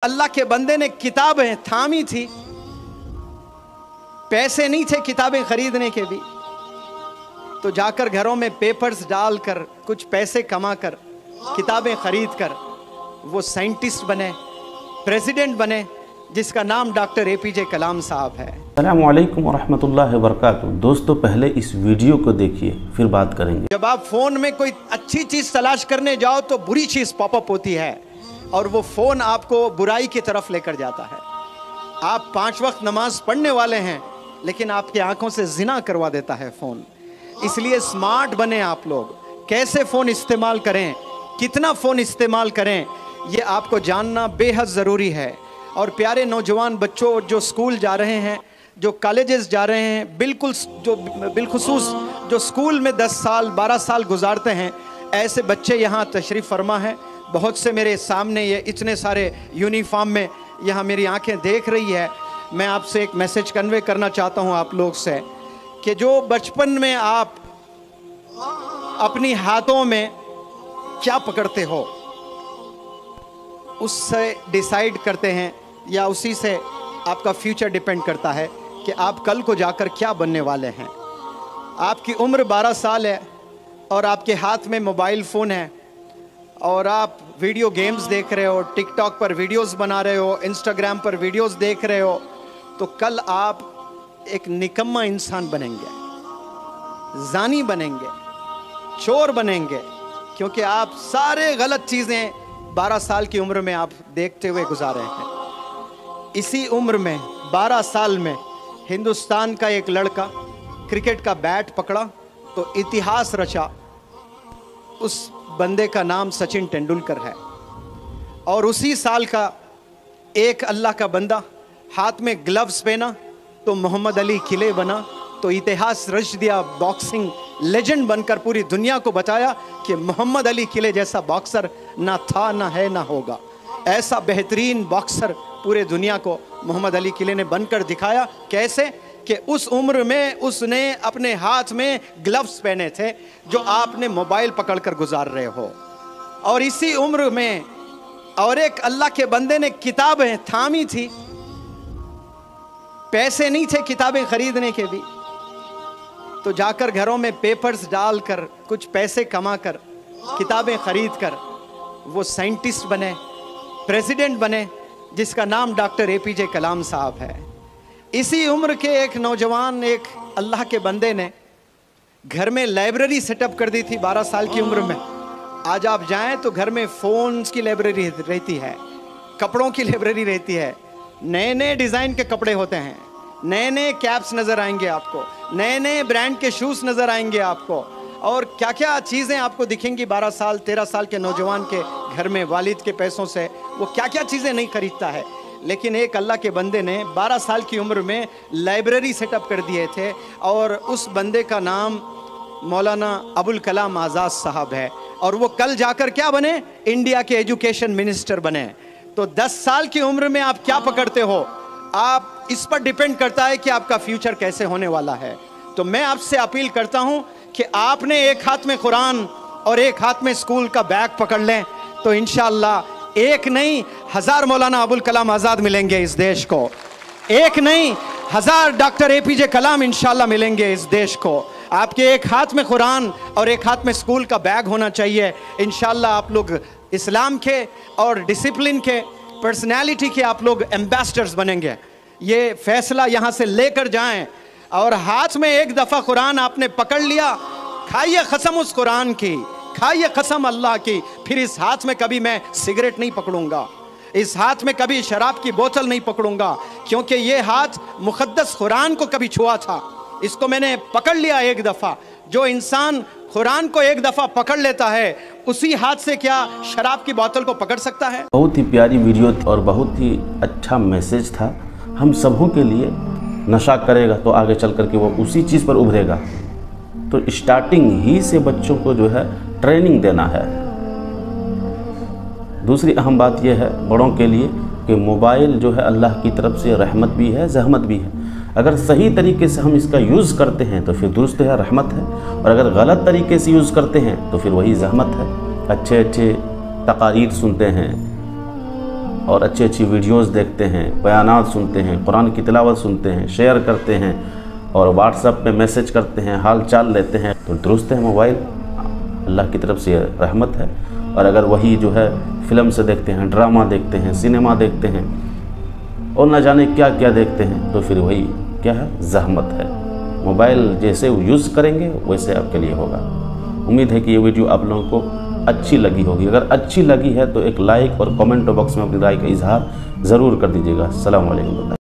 अल्लाह के बंदे ने किताबें थामी थी, पैसे नहीं थे किताबें खरीदने के भी, तो जाकर घरों में पेपर्स डालकर कुछ पैसे कमाकर किताबें खरीद कर वो साइंटिस्ट बने, प्रेसिडेंट बने, जिसका नाम डॉक्टर एपीजे कलाम साहब है। अस्सलामु अलैकुम वरहमतुल्लाहि वबरकातुहू। दोस्तों, पहले इस वीडियो को देखिए, फिर बात करेंगे। जब आप फोन में कोई अच्छी चीज तलाश करने जाओ तो बुरी चीज पॉपअप होती है और वो फोन आपको बुराई की तरफ लेकर जाता है। आप 5 वक्त नमाज पढ़ने वाले हैं लेकिन आपकी आंखों से जिना करवा देता है फोन। इसलिए स्मार्ट बने आप लोग, कैसे फोन इस्तेमाल करें, कितना फोन इस्तेमाल करें, ये आपको जानना बेहद ज़रूरी है। और प्यारे नौजवान बच्चों जो स्कूल जा रहे हैं, जो कॉलेजेस जा रहे हैं, बिलखुसूस जो स्कूल में 10 साल 12 साल गुजारते हैं, ऐसे बच्चे यहाँ तशरीफ़ फरमा हैं। बहुत से मेरे सामने ये इतने सारे यूनिफॉर्म में यहाँ मेरी आंखें देख रही है। मैं आपसे एक मैसेज कन्वे करना चाहता हूँ आप लोग से कि जो बचपन में आप अपनी हाथों में क्या पकड़ते हो उससे डिसाइड करते हैं, या उसी से आपका फ्यूचर डिपेंड करता है कि आप कल को जाकर क्या बनने वाले हैं। आपकी उम्र 12 साल है और आपके हाथ में मोबाइल फ़ोन है और आप वीडियो गेम्स देख रहे हो, टिकटॉक पर वीडियोस बना रहे हो, इंस्टाग्राम पर वीडियोस देख रहे हो, तो कल आप एक निकम्मा इंसान बनेंगे, जानी बनेंगे, चोर बनेंगे, क्योंकि आप सारे गलत चीज़ें 12 साल की उम्र में आप देखते हुए गुजारे हैं। इसी उम्र में 12 साल में हिंदुस्तान का एक लड़का क्रिकेट का बैट पकड़ा तो इतिहास रचा। उस बंदे का नाम सचिन तेंदुलकर है। और उसी साल का एक अल्लाह का बंदा हाथ में ग्लव्स पहना तो मोहम्मद अली किले बना, तो इतिहास रच दिया। बॉक्सिंग लेजेंड बनकर पूरी दुनिया को बताया कि मोहम्मद अली किले जैसा बॉक्सर ना था, ना है, ना होगा। ऐसा बेहतरीन बॉक्सर पूरे दुनिया को मोहम्मद अली किले ने बनकर दिखाया। कैसे कि उस उम्र में उसने अपने हाथ में ग्लव्स पहने थे जो आपने मोबाइल पकड़कर गुजार रहे हो। और इसी उम्र में और एक अल्लाह के बंदे ने किताबें थामी थी, पैसे नहीं थे किताबें खरीदने के भी, तो जाकर घरों में पेपर्स डालकर कुछ पैसे कमाकर किताबें खरीद कर वो साइंटिस्ट बने, प्रेसिडेंट बने, जिसका नाम डॉक्टर एपीजे कलाम साहब है। इसी उम्र के एक नौजवान, एक अल्लाह के बंदे ने घर में लाइब्रेरी सेटअप कर दी थी 12 साल की उम्र में। आज आप जाएं तो घर में फ़ोन्स की लाइब्रेरी रहती है, कपड़ों की लाइब्रेरी रहती है, नए नए डिज़ाइन के कपड़े होते हैं, नए नए कैप्स नज़र आएंगे आपको, नए नए ब्रांड के शूज़ नज़र आएंगे आपको, और क्या क्या चीज़ें आपको दिखेंगी। 12 साल 13 साल के नौजवान के घर में वालिद के पैसों से वो क्या क्या चीज़ें नहीं खरीदता है। लेकिन एक अल्लाह के बंदे ने 12 साल की उम्र में लाइब्रेरी सेटअप कर दिए थे, और उस बंदे का नाम मौलाना अबुल कलाम आज़ाद साहब है। और वो कल जाकर क्या बने, इंडिया के एजुकेशन मिनिस्टर बने। तो 10 साल की उम्र में आप क्या पकड़ते हो, आप इस पर डिपेंड करता है कि आपका फ्यूचर कैसे होने वाला है। तो मैं आपसे अपील करता हूं कि आपने एक हाथ में कुरान और एक हाथ में स्कूल का बैग पकड़ लें तो इंशाअल्लाह एक नहीं 1000 मौलाना अबुल कलाम आज़ाद मिलेंगे इस देश को, एक नहीं 1000 डॉक्टर एपीजे कलाम इंशाअल्लाह मिलेंगे इस देश को। आपके एक हाथ में कुरान और एक हाथ में स्कूल का बैग होना चाहिए। इंशाअल्लाह आप लोग इस्लाम के और डिसिप्लिन के, पर्सनैलिटी के आप लोग एम्बेसडर्स बनेंगे। ये फैसला यहाँ से लेकर जाएं। और हाथ में एक दफ़ा कुरान आपने पकड़ लिया, खाइए कसम उस कुरान की, खाइए कसम अल्लाह की, फिर इस हाथ में कभी मैं सिगरेट नहीं पकड़ूंगा, इस हाथ में कभी शराब की बोतल नहीं पकड़ूंगा, क्योंकि ये हाथ मुक़द्दस कुरान को कभी छुआ था, इसको मैंने पकड़ लिया एक दफ़ा। जो इंसान कुरान को एक दफ़ा पकड़ लेता है उसी हाथ से क्या शराब की बोतल को पकड़ सकता है। बहुत ही प्यारी वीडियो और बहुत ही अच्छा मैसेज था हम सबों के लिए। नशा करेगा तो आगे चल कर के वो उसी चीज़ पर उभरेगा। तो स्टार्टिंग ही से बच्चों को जो है ट्रेनिंग देना है। दूसरी अहम बात यह है बड़ों के लिए कि मोबाइल जो है अल्लाह की तरफ से रहमत भी है, जहमत भी है। अगर सही तरीके से हम इसका यूज़ करते हैं तो फिर दुरुस्त है, रहमत है, और अगर गलत तरीके से यूज़ करते हैं तो फिर वही जहमत है। अच्छे अच्छे तकारीर सुनते हैं और अच्छी अच्छी वीडियोस देखते हैं, बयानात सुनते हैं, कुरान की तिलावत सुनते हैं, शेयर करते हैं और व्हाट्सएप पे मैसेज करते हैं, हाल चाल लेते हैं, तो दुरुस्त है मोबाइल, अल्लाह की तरफ से रहमत है। और अगर वही जो है फ़िल्म से देखते हैं, ड्रामा देखते हैं, सिनेमा देखते हैं और न जाने क्या क्या देखते हैं, तो फिर वही क्या है, ज़हमत है। मोबाइल जैसे यूज़ करेंगे वैसे आपके लिए होगा। उम्मीद है कि ये वीडियो आप लोगों को अच्छी लगी होगी। अगर अच्छी लगी है तो एक लाइक और कमेंट बॉक्स में अपनी राय का इजहार ज़रूर कर दीजिएगा। अस्सलाम वालेकुम।